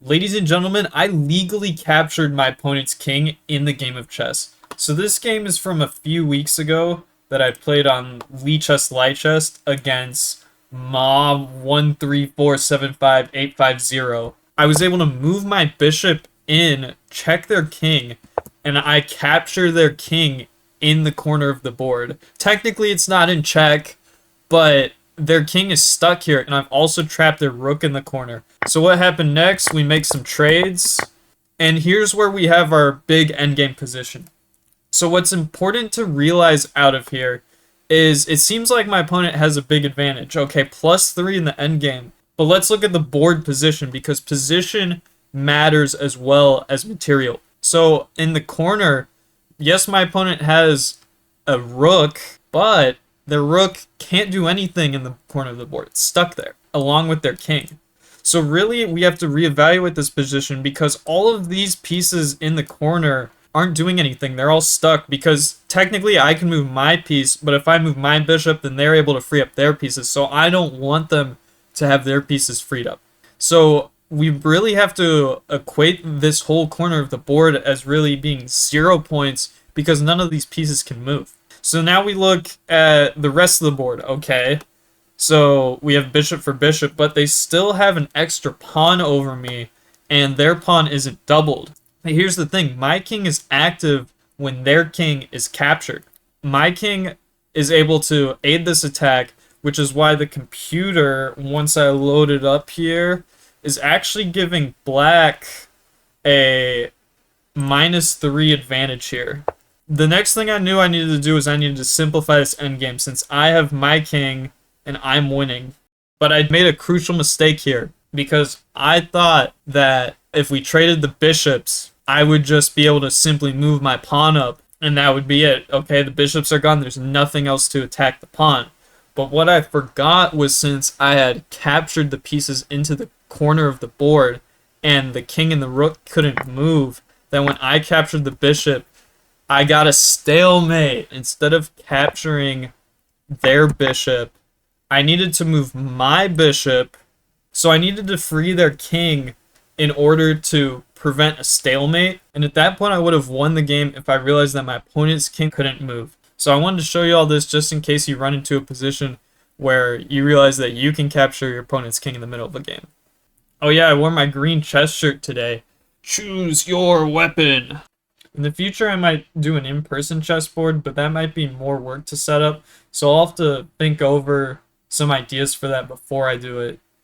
Ladies and gentlemen, I legally captured my opponent's king in the game of chess. So this game is from a few weeks ago that I played on Lichess Lichess against Ma134758550. I was able to move my bishop in, check their king, and I capture their king in the corner of the board. Technically, it's not in check, but their king is stuck here, and I've also trapped their rook in the corner. So what happened next? We make some trades, and here's where we have our big endgame position. So what's important to realize out of here is it seems like my opponent has a big advantage. Okay, +3 in the endgame. But let's look at the board position, because position matters as well as material. So in the corner, yes, my opponent has a rook, but the rook can't do anything in the corner of the board. It's stuck there, along with their king. So really, we have to reevaluate this position because all of these pieces in the corner aren't doing anything. They're all stuck because technically I can move my piece, but if I move my bishop, then they're able to free up their pieces. So I don't want them to have their pieces freed up. So we really have to equate this whole corner of the board as really being 0 points because none of these pieces can move. So now we look at the rest of the board, okay? So we have bishop for bishop, but they still have an extra pawn over me, and their pawn isn't doubled. Here's the thing, my king is active when their king is captured. My king is able to aid this attack, which is why the computer, once I load it up here, is actually giving black a -3 advantage here. The next thing I knew I needed to do is I needed to simplify this endgame since I have my king and I'm winning. But I made a crucial mistake here because I thought that if we traded the bishops, I would just be able to simply move my pawn up and that would be it. Okay, the bishops are gone. There's nothing else to attack the pawn. But what I forgot was since I had captured the pieces into the corner of the board and the king and the rook couldn't move, then when I captured the bishop, I got a stalemate. Instead of capturing their bishop, I needed to move my bishop, so I needed to free their king in order to prevent a stalemate. And at that point, I would have won the game if I realized that my opponent's king couldn't move. So I wanted to show you all this just in case you run into a position where you realize that you can capture your opponent's king in the middle of a game. Oh yeah, I wore my green chess shirt today. Choose your weapon. In the future, I might do an in-person chessboard, but that might be more work to set up. So I'll have to think over some ideas for that before I do it.